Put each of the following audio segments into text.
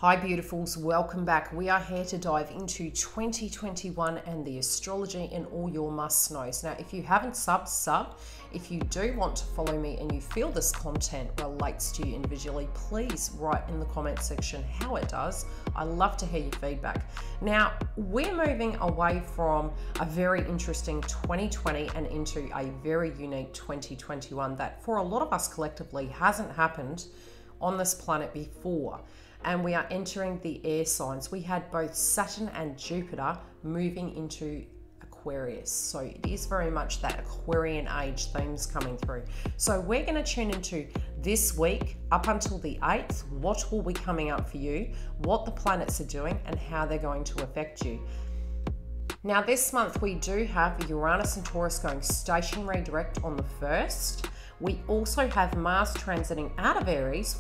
Hi beautifuls, welcome back. We are here to dive into 2021 and the astrology and all your must knows. Now, if you haven't sub. If you do want to follow me and you feel this content relates to you individually, please write in the comment section how it does. I love to hear your feedback. Now, we're moving away from a very interesting 2020 and into a very unique 2021 that for a lot of us collectively hasn't happened on this planet before. And we are entering the air signs. We had both Saturn and Jupiter moving into Aquarius. So it is very much that Aquarian age themes coming through. So we're going to tune into this week up until the 8th. What will be coming up for you, what the planets are doing, and how they're going to affect you. Now this month we do have Uranus and Taurus going stationary direct on the 1st. We also have Mars transiting out of Aries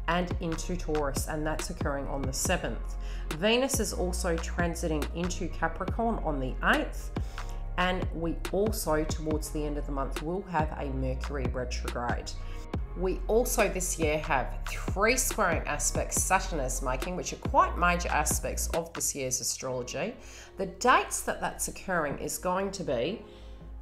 and into Taurus, and that's occurring on the 7th. Venus is also transiting into Capricorn on the 8th, and we also, towards the end of the month, will have a Mercury retrograde. We also this year have 3 squaring aspects Saturn is making, which are quite major aspects of this year's astrology. The dates that that's occurring is going to be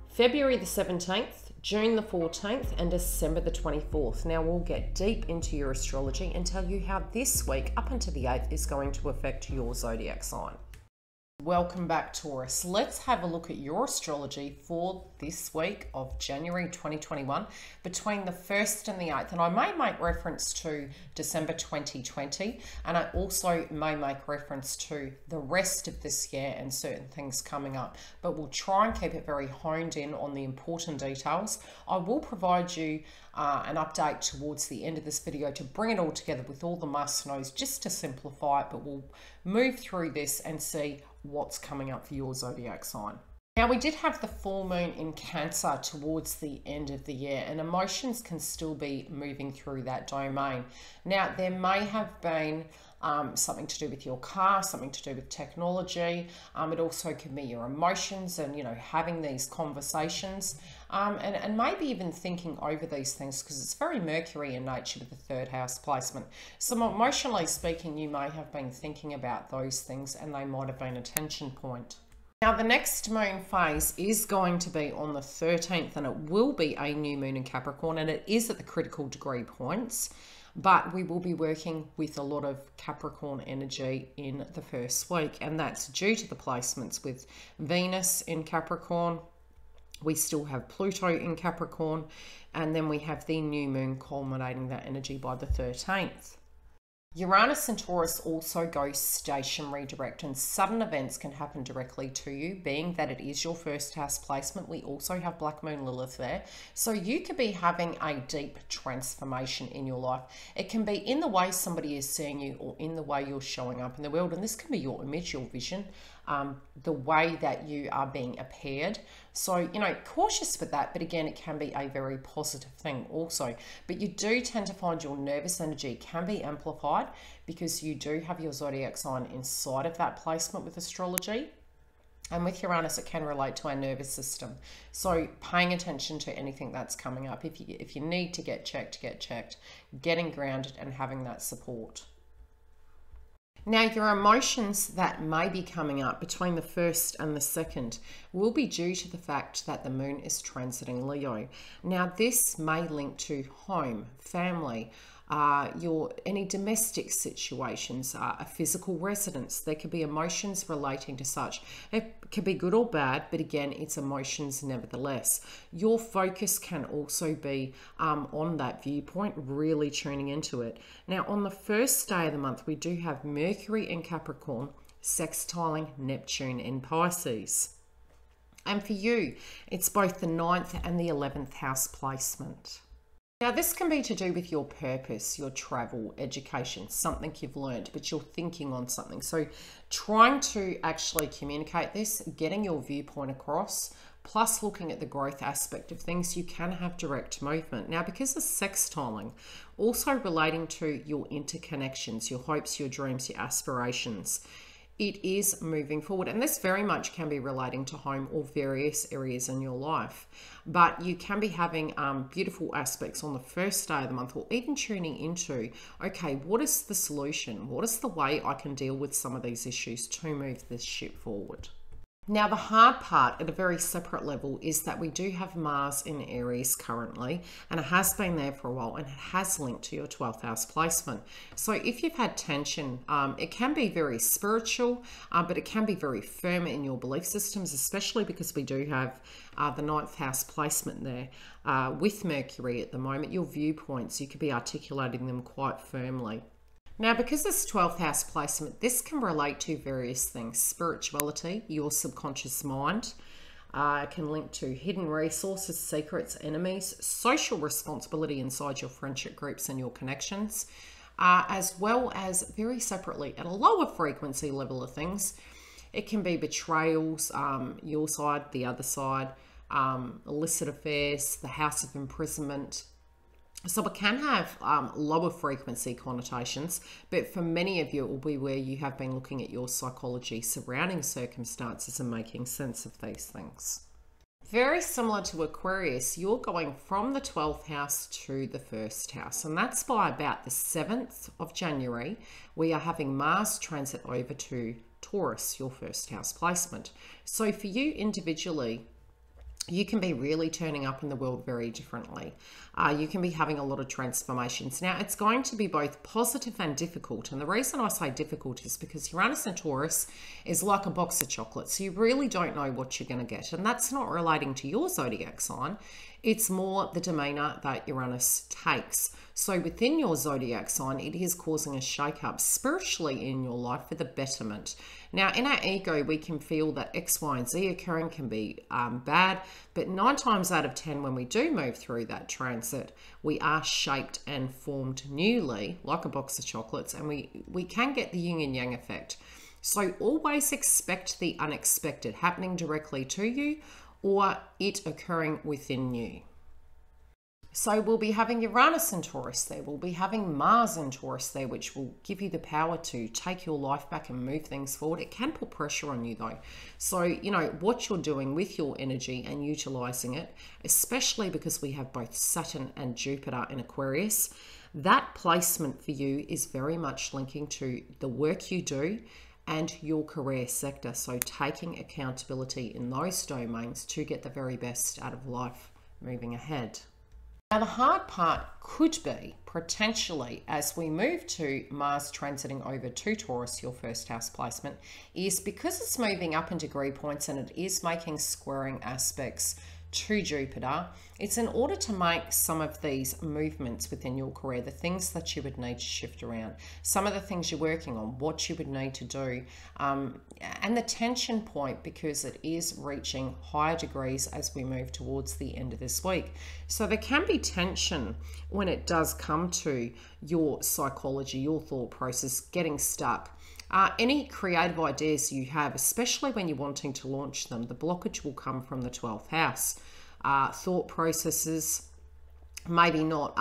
February the 17th, June the 14th, and December the 24th. Now we'll get deep into your astrology and tell you how this week up until the 8th is going to affect your zodiac sign. Welcome back, Taurus. Let's have a look at your astrology for this week of January 2021 between the 1st and the 8th. And I may make reference to December 2020, and I also may make reference to the rest of this year and certain things coming up, but we'll try and keep it very honed in on the important details. I will provide you an update towards the end of this video to bring it all together with all the must knows, just to simplify it, but we'll move through this and see what's coming up for your zodiac sign. Now, we did have the full moon in Cancer towards the end of the year, and emotions can still be moving through that domain. Now, there may have been something to do with your car, something to do with technology. It also can be your emotions and, having these conversations and maybe even thinking over these things, because it's very Mercury in nature with the 3rd house placement. So emotionally speaking, you may have been thinking about those things and they might have been a tension point. Now, the next moon phase is going to be on the 13th, and it will be a new moon in Capricorn, and it is at the critical degree points, but we will be working with a lot of Capricorn energy in the first week, and that's due to the placements with Venus in Capricorn. We still have Pluto in Capricorn, and then we have the new moon culminating that energy by the 13th. Uranus and Taurus also go stationary direct, and sudden events can happen directly to you, being that it is your 1st house placement. We also have Black Moon Lilith there. So you could be having a deep transformation in your life. It can be in the way somebody is seeing you or in the way you're showing up in the world. And this can be your image, your vision, the way that you are being appeared. So, cautious with that, but again, it can be a very positive thing also. But you do tend to find your nervous energy can be amplified because you do have your zodiac sign inside of that placement with astrology. And with Uranus, it can relate to our nervous system. So paying attention to anything that's coming up. If you need to get checked, getting grounded and having that support. Now, your emotions that may be coming up between the 1st and the 2nd will be due to the fact that the moon is transiting Leo. Now, this may link to home, family, any domestic situations, a physical residence. There could be emotions relating to such. It could be good or bad, but again, it's emotions nevertheless. Your focus can also be on that viewpoint, really tuning into it. Now, on the 1st day of the month, we do have Mercury in Capricorn sextiling Neptune in Pisces. And for you, it's both the 9th and the 11th house placement. Now, this can be to do with your purpose, your travel, education, something you've learned, but you're thinking on something. So trying to actually communicate this, getting your viewpoint across, plus looking at the growth aspect of things, you can have direct movement. Now, because of sextiling, also relating to your interconnections, your hopes, your dreams, your aspirations, it is moving forward, and this very much can be relating to home or various areas in your life. But you can be having beautiful aspects on the first day of the month, or even tuning into, okay, what is the solution? What is the way I can deal with some of these issues to move this ship forward? Now, the hard part at a very separate level is that we do have Mars in Aries currently, and it has been there for a while, and it has linked to your 12th house placement. So if you've had tension, it can be very spiritual, but it can be very firm in your belief systems, especially because we do have the 9th house placement there with Mercury at the moment. Your viewpoints, you could be articulating them quite firmly. Now, because this 12th house placement, this can relate to various things. Spirituality, your subconscious mind. It can link to hidden resources, secrets, enemies, social responsibility inside your friendship groups and your connections, as well as very separately at a lower frequency level of things. It can be betrayals, your side, the other side, illicit affairs, the house of imprisonment. So it can have lower frequency connotations, but for many of you, it will be where you have been looking at your psychology surrounding circumstances and making sense of these things. Very similar to Aquarius, you're going from the 12th house to the 1st house, and that's by about the 7th of January. We are having Mars transit over to Taurus, your 1st house placement. So for you individually, you can be really turning up in the world very differently. You can be having a lot of transformations. Now, it's going to be both positive and difficult. And the reason I say difficult is because Uranus and Taurus is like a box of chocolates. You really don't know what you're going to get. And that's not relating to your zodiac sign. It's more the demeanor that Uranus takes. So within your zodiac sign, it is causing a shake-up spiritually in your life for the betterment. Now, in our ego, we can feel that X, Y, and Z occurring can be bad, but 9 times out of 10, when we do move through that transit, we are shaped and formed newly, like a box of chocolates, and we can get the yin and yang effect. So always expect the unexpected happening directly to you, or it occurring within you. So we'll be having Uranus in Taurus there. We'll be having Mars in Taurus there, which will give you the power to take your life back and move things forward. It can put pressure on you though. So, you know, what you're doing with your energy and utilizing it, especially because we have both Saturn and Jupiter in Aquarius, that placement for you is very much linking to the work you do and your career sector. So taking accountability in those domains to get the very best out of life moving ahead. Now, the hard part could be potentially as we move to Mars transiting over to Taurus, your 1st house placement, is because it's moving up in degree points and it is making squaring aspects to Jupiter. It's in order to make some of these movements within your career, the things that you would need to shift around, some of the things you're working on, what you would need to do, and the tension point, because it is reaching higher degrees as we move towards the end of this week. So there can be tension when it does come to your psychology, your thought process, getting stuck. Any creative ideas you have, especially when you're wanting to launch them, the blockage will come from the 12th house. Thought processes, maybe not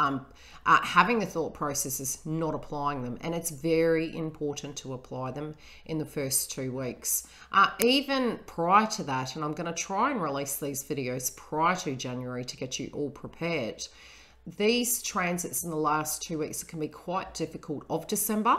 having the thought processes, not applying them. And it's very important to apply them in the first 2 weeks. Even prior to that, and I'm going to try and release these videos prior to January to get you all prepared. These transits in the last 2 weeks can be quite difficult of December.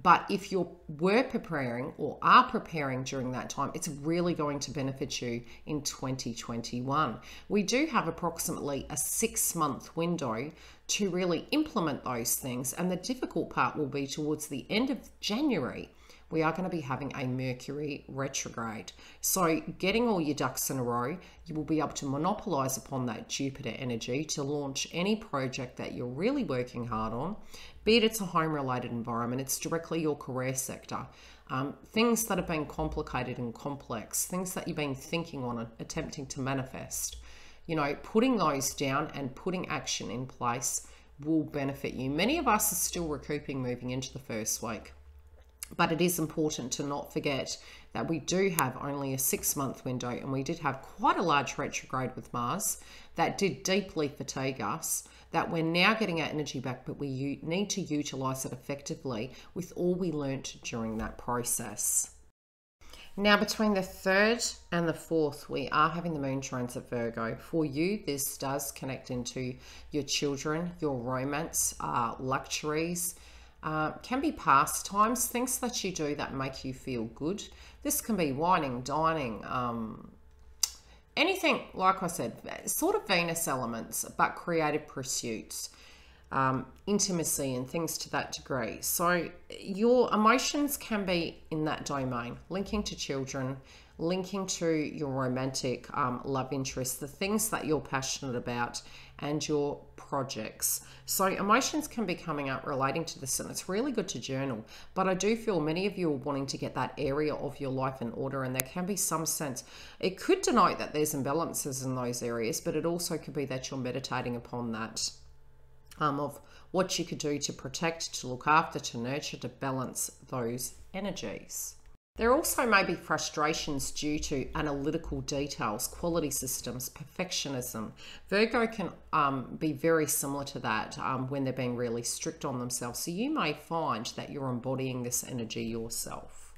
But if you were preparing or are preparing during that time, it's really going to benefit you in 2021. We do have approximately a 6-month window to really implement those things. And the difficult part will be towards the end of January. We are going to be having a Mercury retrograde. So getting all your ducks in a row, you will be able to monopolize upon that Jupiter energy to launch any project that you're really working hard on, be it it's a home-related environment, it's directly your career sector, things that have been complicated and complex, things that you've been thinking on and attempting to manifest. You know, putting those down and putting action in place will benefit you. Many of us are still recouping moving into the first week. But it is important to not forget that we do have only a 6-month window, and we did have quite a large retrograde with Mars that did deeply fatigue us, that we're now getting our energy back, but we need to utilize it effectively with all we learnt during that process. Now, between the 3rd and the 4th, we are having the moon transit Virgo. For you, this does connect into your children, your romance, luxuries, can be pastimes, things that you do that make you feel good. This can be whining, dining, anything, like I said, sort of Venus elements, but creative pursuits. Intimacy and things to that degree. So your emotions can be in that domain, linking to children, linking to your romantic love interests, the things that you're passionate about, and your projects. So emotions can be coming up relating to this, and it's really good to journal. But I do feel many of you are wanting to get that area of your life in order, and there can be some sense, it could denote that there's imbalances in those areas, but it also could be that you're meditating upon that. Of what you could do to protect, to look after, to nurture, to balance those energies. There also may be frustrations due to analytical details, quality systems, perfectionism. Virgo can be very similar to that when they're being really strict on themselves. So you may find that you're embodying this energy yourself.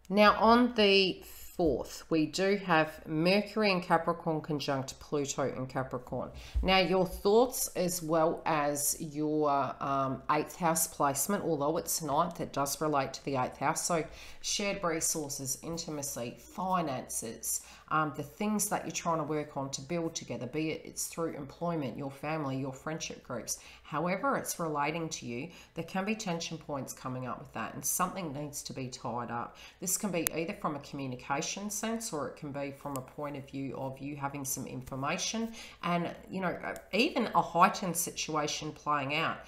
Now on the 4th, we do have Mercury in Capricorn conjunct Pluto in Capricorn. Now, your thoughts as well as your 8th house placement, although it's 9th, it does relate to the 8th house. So shared resources, intimacy, finances, the things that you're trying to work on to build together, be it it's through employment, your family, your friendship groups, however it's relating to you, there can be tension points coming up with that, and something needs to be tied up. This can be either from a communication sense, or it can be from a point of view of you having some information and, you know, even a heightened situation playing out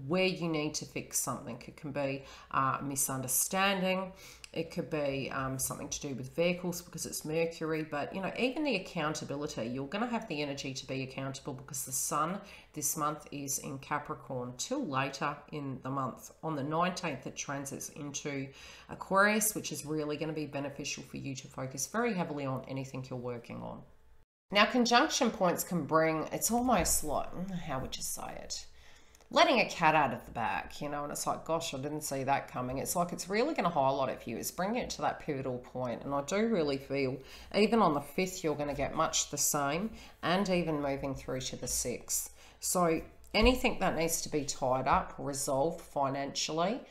where you need to fix something. It can be misunderstanding. It could be something to do with vehicles because it's Mercury, but, you know, even the accountability, you're going to have the energy to be accountable because the sun this month is in Capricorn till later in the month. On the 19th, it transits into Aquarius, which is really going to be beneficial for you to focus very heavily on anything you're working on. Now, conjunction points can bring, it's almost like, how would you say it? Letting a cat out of the bag, you know, and it's like, gosh, I didn't see that coming. It's like it's really going to highlight it for you. It's bringing it to that pivotal point. And I do really feel even on the 5th, you're going to get much the same, and even moving through to the 6th. So anything that needs to be tied up, resolved financially,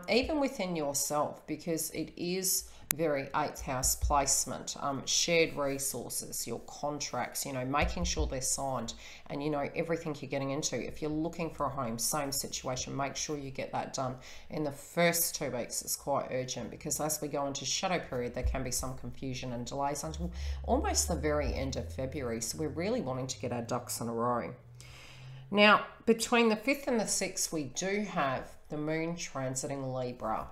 even within yourself, because it is very 8th house placement, shared resources, your contracts, you know, making sure they're signed, and, you know, everything you're getting into. If you're looking for a home, same situation, make sure you get that done in the first 2 weeks. It's quite urgent, because as we go into shadow period, there can be some confusion and delays until almost the very end of February. So we're really wanting to get our ducks in a row. Now, between the 5th and the 6th, we do have the moon transiting Libra.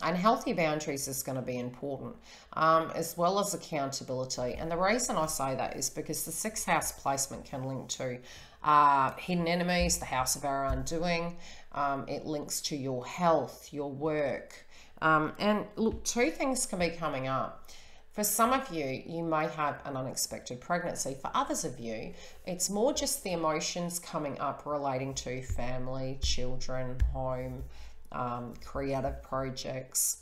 And healthy boundaries is going to be important, as well as accountability. And the reason I say that is because the 6th house placement can link to hidden enemies, the house of our undoing. It links to your health, your work. And look, 2 things can be coming up. For some of you, you may have an unexpected pregnancy. For others of you, it's more just the emotions coming up relating to family, children, home, creative projects.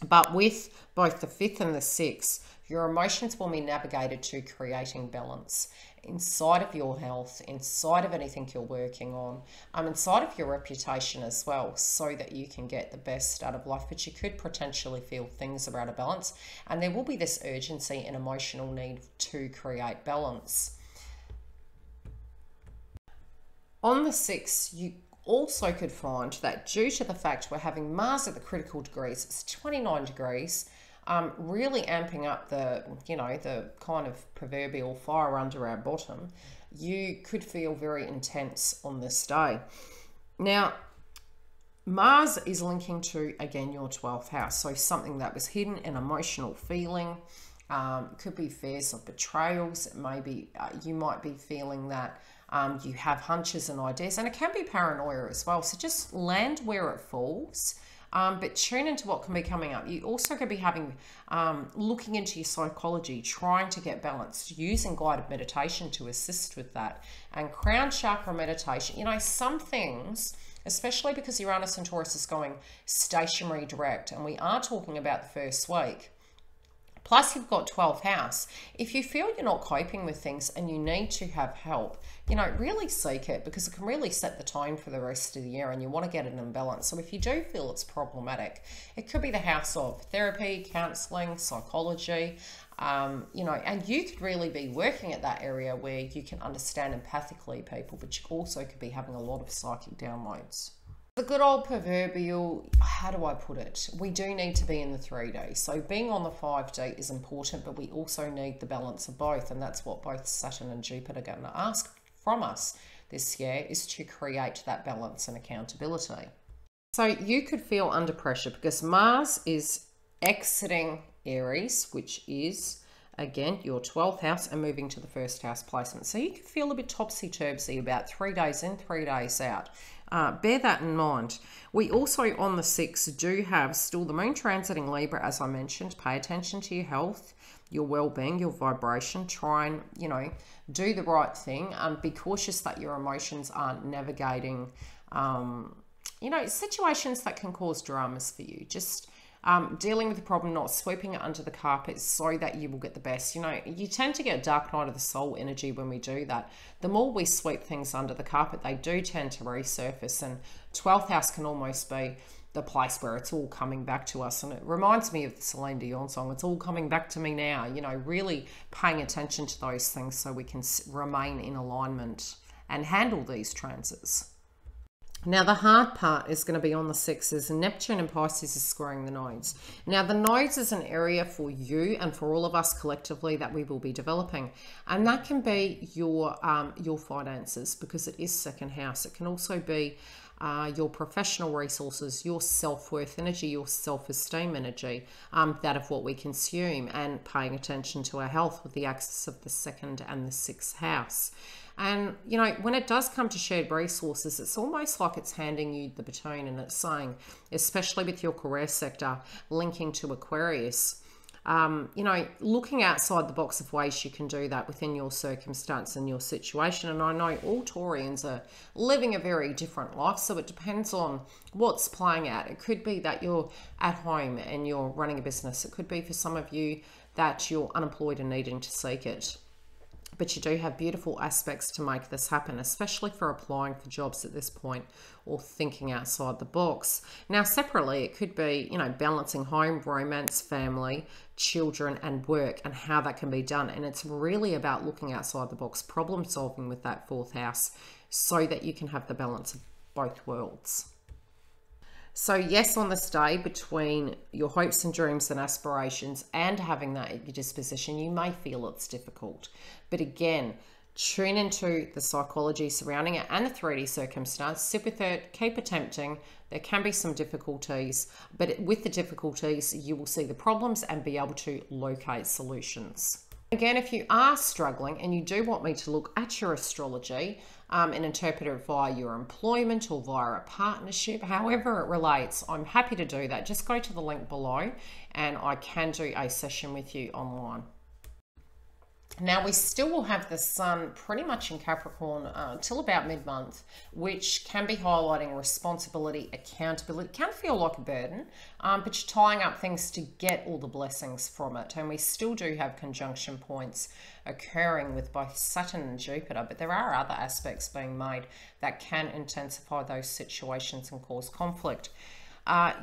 But with both the 5th and the 6th, your emotions will be navigated to creating balance inside of your health, inside of anything you're working on, inside of your reputation as well, so that you can get the best out of life. But you could potentially feel things are out of balance, and there will be this urgency and emotional need to create balance. On the 6th, you also could find that due to the fact we're having Mars at the critical degrees, it's 29 degrees, really amping up the, you know, the kind of proverbial fire under our bottom, you could feel very intense on this day. Now, Mars is linking to, again, your 12th house. So something that was hidden, an emotional feeling, could be fears of betrayals. It may be, you might be feeling that you have hunches and ideas, and it can be paranoia as well. So just land where it falls, but tune into what can be coming up. You also could be having, looking into your psychology, trying to get balanced, using guided meditation to assist with that. And crown chakra meditation, you know, some things especially because Uranus and Taurus is going stationary direct, and we are talking about the first week. Plus, you've got 12th house. If you feel you're not coping with things and you need to have help, you know, really seek it, because it can really set the tone for the rest of the year and you want to get it in balance. So if you do feel it's problematic, it could be the house of therapy, counseling, psychology, you know, and you could really be working at that area where you can understand empathically people, but you also could be having a lot of psychic downloads. The good old proverbial, how do I put it? We do need to be in the 3D. So being on the 5D is important, but we also need the balance of both. And that's what both Saturn and Jupiter are going to ask from us this year, is to create that balance and accountability. So you could feel under pressure because Mars is exiting Aries, which is, again, your 12th house, and moving to the 1st house placement. So you could feel a bit topsy-turvy about 3 days in, 3 days out. Bear that in mind. We also, on the 6th, do have still the moon transiting Libra, as I mentioned. Pay attention to your health, your well-being, your vibration. Try and, you know, do the right thing. Be cautious that your emotions aren't navigating, you know, situations that can cause dramas for you. Just dealing with the problem, not sweeping it under the carpet so that you will get the best. You know, you tend to get dark night of the soul energy when we do that. The more we sweep things under the carpet, they do tend to resurface, and 12th house can almost be the place where it's all coming back to us. And it reminds me of the Celine Dion song, "It's all coming back to me now." You know, really paying attention to those things so we can remain in alignment and handle these transits. Now, the hard part is going to be on the 6th, is Neptune and Pisces is squaring the nodes. Now, the nodes is an area for you and for all of us collectively that we will be developing. And that can be your finances, because it is second house. It can also be your professional resources, your self-worth energy, your self-esteem energy, that of what we consume, and paying attention to our health with the axis of the 2nd and the 6th house. And, you know, when it does come to shared resources, it's almost like it's handing you the baton, and it's saying, especially with your career sector linking to Aquarius, you know, looking outside the box of ways you can do that within your circumstance and your situation. And I know all Taurians are living a very different life, so it depends on what's playing out. It could be that you're at home and you're running a business. It could be for some of you that you're unemployed and needing to seek it. But you do have beautiful aspects to make this happen, especially for applying for jobs at this point or thinking outside the box. Now, separately, it could be, you know, balancing home, romance, family, children, and work, and how that can be done. And it's really about looking outside the box, problem solving with that 4th house, so that you can have the balance of both worlds. So yes, on this day, between your hopes and dreams and aspirations and having that at your disposition, you may feel it's difficult. But again, tune into the psychology surrounding it and the 3D circumstance. Sit with it, keep attempting. There can be some difficulties, but with the difficulties, you will see the problems and be able to locate solutions. Again, if you are struggling and you do want me to look at your astrology and interpret it via your employment or via a partnership, however it relates, I'm happy to do that. Just go to the link below and I can do a session with you online. Now, we still will have the sun pretty much in Capricorn till about mid-month, which can be highlighting responsibility, accountability. It can feel like a burden, but you're tying up things to get all the blessings from it. And we still do have conjunction points occurring with both Saturn and Jupiter, but there are other aspects being made that can intensify those situations and cause conflict.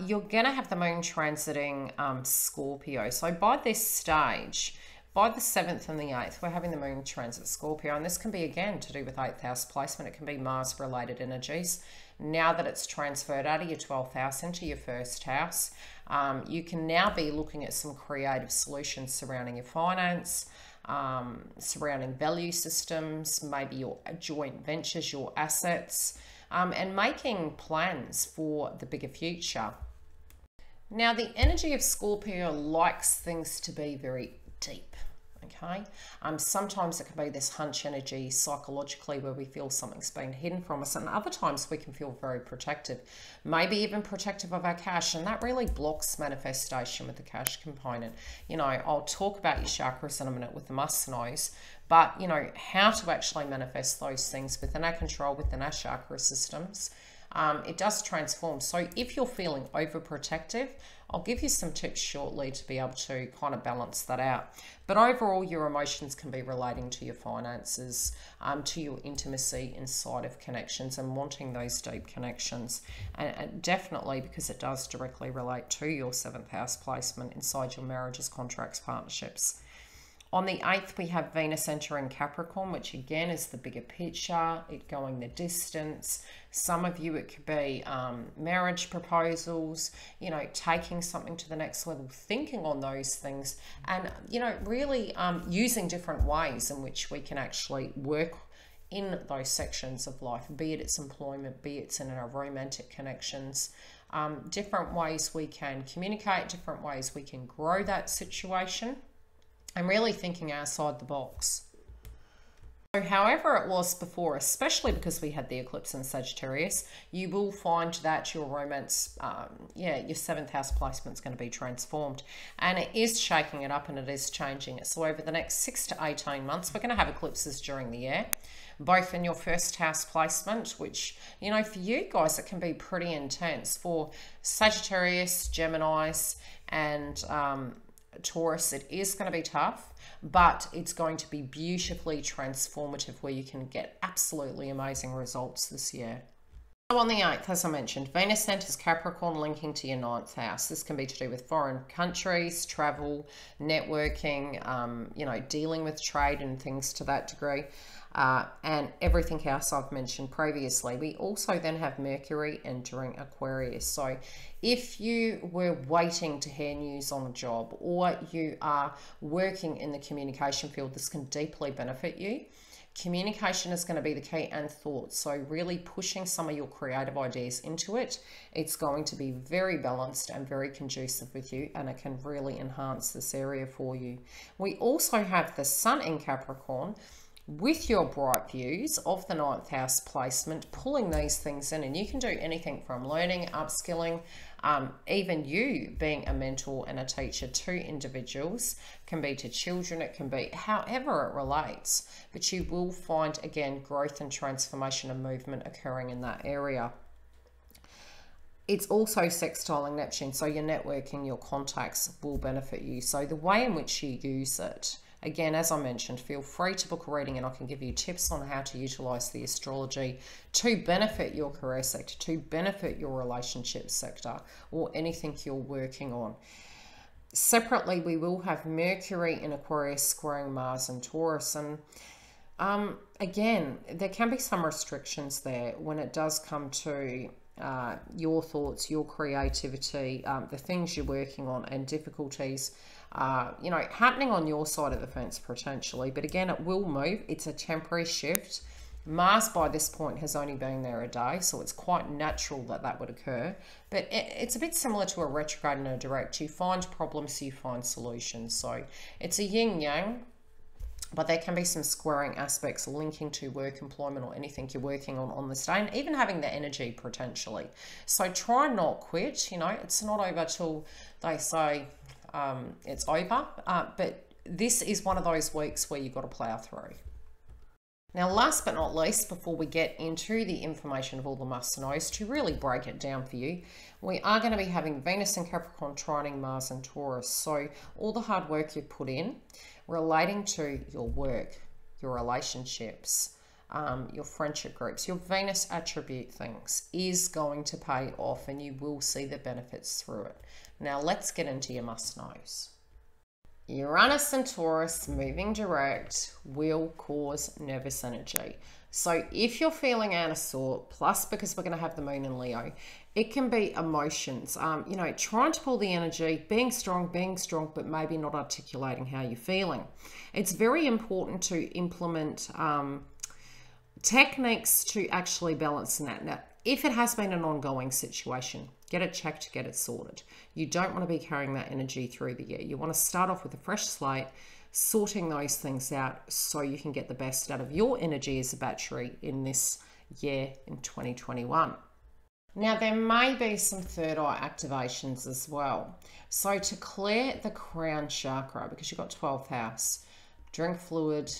You're going to have the moon transiting Scorpio. So by this stage, by the 7th and the 8th, we're having the moon transit Scorpio, and this can be, again, to do with 8th house placement. It can be Mars-related energies. Now that it's transferred out of your 12th house into your 1st house, you can now be looking at some creative solutions surrounding your finance, surrounding value systems, maybe your joint ventures, your assets, and making plans for the bigger future. Now, the energy of Scorpio likes things to be very deep. Okay, sometimes it can be this hunch energy psychologically where we feel something's been hidden from us, and other times we can feel very protective, maybe even protective of our cash, and that really blocks manifestation with the cash component. You know, I'll talk about your chakras in a minute with the must-knows, but you know, how to actually manifest those things within our control, within our chakra systems, it does transform. So if you're feeling overprotective, I'll give you some tips shortly to be able to kind of balance that out. But overall, your emotions can be relating to your finances, to your intimacy inside of connections and wanting those deep connections. And definitely because it does directly relate to your 7th house placement inside your marriages, contracts, partnerships. On the 8th, we have Venus entering Capricorn, which again is the bigger picture, it going the distance. Some of you, it could be marriage proposals, you know, taking something to the next level, thinking on those things, and, you know, really using different ways in which we can actually work in those sections of life, be it it's employment, be it's in our romantic connections. Different ways we can communicate, different ways we can grow that situation. And really thinking outside the box. So however it was before, especially because we had the eclipse in Sagittarius, you will find that your romance, your 7th house placement is going to be transformed. And it is shaking it up and it is changing it. So over the next 6 to 18 months, we're going to have eclipses during the year, both in your 1st house placement, which, you know, for you guys, it can be pretty intense. For Sagittarius, Geminis, and Taurus, it is going to be tough, but it's going to be beautifully transformative where you can get absolutely amazing results this year. So on the 8th, as I mentioned, Venus enters Capricorn, linking to your 9th house. This can be to do with foreign countries, travel, networking, you know, dealing with trade and things to that degree. And everything else I've mentioned previously. We also then have Mercury entering Aquarius. So if you were waiting to hear news on a job, or you are working in the communication field, this can deeply benefit you. Communication is going to be the key, and thoughts. So really pushing some of your creative ideas into it. It's going to be very balanced and very conducive with you, and it can really enhance this area for you. We also have the Sun in Capricorn, with your bright views of the 9th house placement, pulling these things in. And you can do anything from learning, upskilling, even you being a mentor and a teacher to individuals, can be to children, it can be however it relates. But you will find, again, growth and transformation and movement occurring in that area. It's also sextiling Neptune, so your networking, your contacts will benefit you. So the way in which you use it, again, as I mentioned, feel free to book a reading and I can give you tips on how to utilize the astrology to benefit your career sector, to benefit your relationship sector, or anything you're working on. Separately, we will have Mercury in Aquarius squaring Mars and Taurus. And again, there can be some restrictions there when it does come to your thoughts, your creativity, the things you're working on, and difficulties you know, happening on your side of the fence potentially. But again, it will move. It's a temporary shift. Mars by this point has only been there a day, so it's quite natural that that would occur. But it's a bit similar to a retrograde and a direct. You find problems, you find solutions. So it's a yin-yang, but there can be some squaring aspects linking to work, employment, or anything you're working on this day, and even having the energy potentially. So try not quit. You know, it's not over till they say it's over, but this is one of those weeks where you've got to plow through. Now, last but not least, before we get into the information of all the must-knows, to really break it down for you, we are going to be having Venus and Capricorn trining Mars and Taurus. So all the hard work you've put in relating to your work, your relationships, your friendship groups, your Venus attribute things is going to pay off, and you will see the benefits through it. Now let's get into your must-knows. Uranus and Taurus moving direct will cause nervous energy. So if you're feeling out of sort, plus because we're going to have the moon in Leo, it can be emotions, you know, trying to pull the energy, being strong, but maybe not articulating how you're feeling. It's very important to implement techniques to actually balance that. Now, if it has been an ongoing situation, get it checked, get it sorted. You don't want to be carrying that energy through the year. You want to start off with a fresh slate, sorting those things out so you can get the best out of your energy as a battery in this year in 2021. Now, there may be some third eye activations as well. So to clear the crown chakra, because you've got 12th house, drink fluid,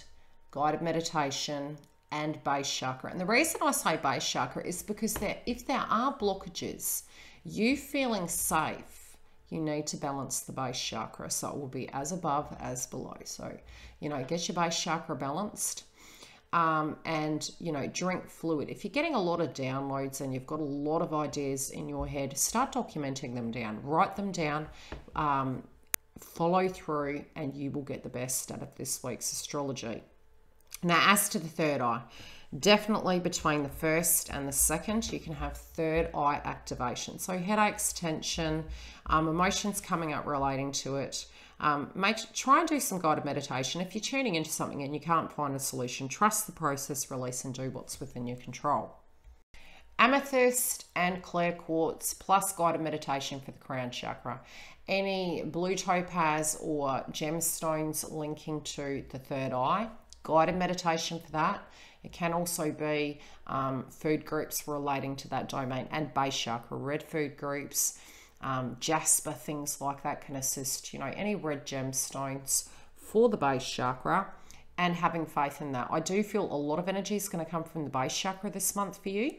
guided meditation, and base chakra. And the reason I say base chakra is because if there are blockages, you feeling safe, you need to balance the base chakra. So it will be as above as below. So, you know, get your base chakra balanced. And, you know, drink fluid. If you're getting a lot of downloads and you've got a lot of ideas in your head, start documenting them down. Write them down. Follow through, and you will get the best out of this week's astrology. Now, as to the third eye, definitely between the 1st and the 2nd, you can have third eye activation. So headaches, tension, emotions coming up relating to it. Try and do some guided meditation. If you're tuning into something and you can't find a solution, trust the process, release, and do what's within your control. Amethyst and clear quartz plus guided meditation for the crown chakra. Any blue topaz or gemstones linking to the third eye, guided meditation for that. It can also be food groups relating to that domain, and base chakra, red food groups, jasper, things like that can assist, you know, any red gemstones for the base chakra, and having faith in that. I do feel a lot of energy is going to come from the base chakra this month for you,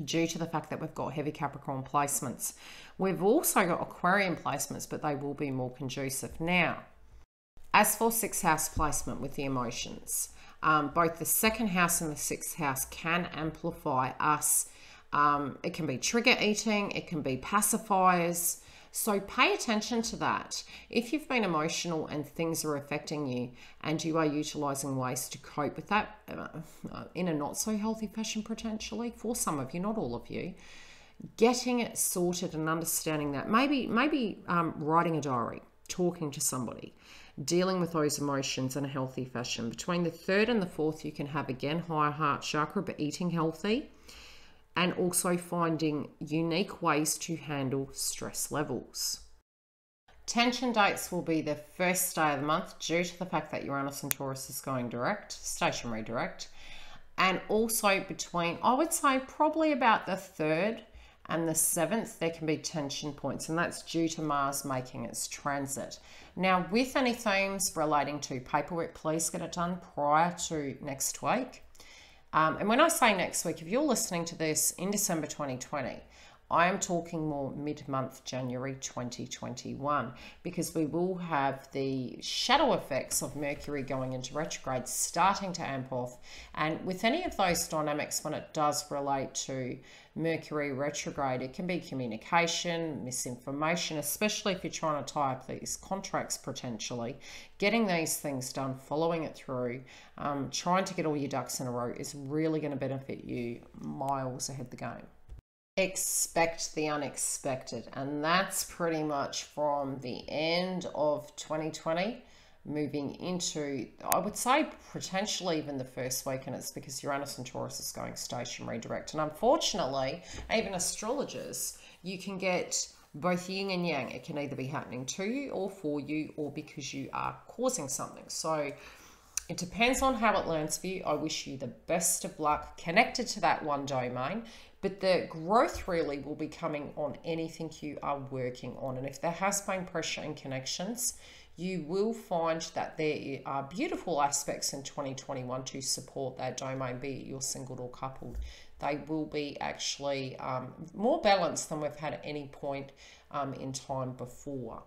due to the fact that we've got heavy Capricorn placements. We've also got Aquarian placements, but they will be more conducive. Now, as for 6th house placement with the emotions, both the 2nd house and the 6th house can amplify us. It can be trigger eating, it can be pacifiers. So pay attention to that. If you've been emotional and things are affecting you and you are utilizing ways to cope with that in a not so healthy fashion potentially, for some of you, not all of you, getting it sorted and understanding that. Maybe writing a diary, talking to somebody, dealing with those emotions in a healthy fashion. Between the 3rd and the 4th, you can have, again, higher heart chakra, but eating healthy. And also finding unique ways to handle stress levels. Tension dates will be the 1st day of the month due to the fact that Uranus and Taurus is going direct, stationary direct. And also between, I would say, probably about the 3rd and the 7th, there can be tension points, and that's due to Mars making its transit. Now, with any themes relating to paperwork, please get it done prior to next week. And when I say next week, if you're listening to this in December 2020, I am talking more mid-month January 2021, because we will have the shadow effects of Mercury going into retrograde starting to amp off. And with any of those dynamics, when it does relate to Mercury retrograde, it can be communication, misinformation, especially if you're trying to tie up these contracts potentially. Getting these things done, following it through, trying to get all your ducks in a row is really going to benefit you miles ahead of the game. Expect the unexpected, and that's pretty much from the end of 2020 moving into, I would say, potentially even the first week, and it's because Uranus and Taurus is going stationary direct. And unfortunately, even astrologers, you can get both yin and yang. It can either be happening to you or for you, or because you are causing something. So it depends on how it lands for you. I wish you the best of luck connected to that one domain. But the growth really will be coming on anything you are working on. And if there has been pressure and connections, you will find that there are beautiful aspects in 2021 to support that domain, be it you're single or coupled. They will be actually more balanced than we've had at any point in time before.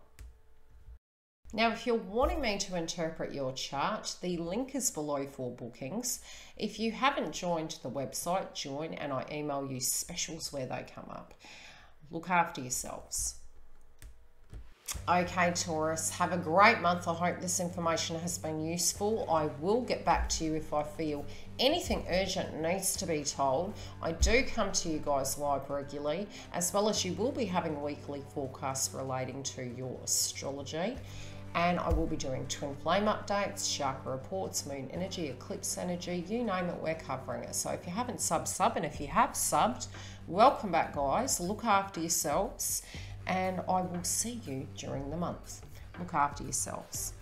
Now, if you're wanting me to interpret your chart, the link is below for bookings. If you haven't joined the website, join, and I email you specials where they come up. Look after yourselves. Okay, Taurus, have a great month. I hope this information has been useful. I will get back to you if I feel anything urgent needs to be told. I do come to you guys live regularly, as well as you will be having weekly forecasts relating to your astrology. And I will be doing twin flame updates, chakra reports, moon energy, eclipse energy, you name it, we're covering it. So if you haven't sub, and if you have subbed, welcome back, guys. Look after yourselves, and I will see you during the month. Look after yourselves.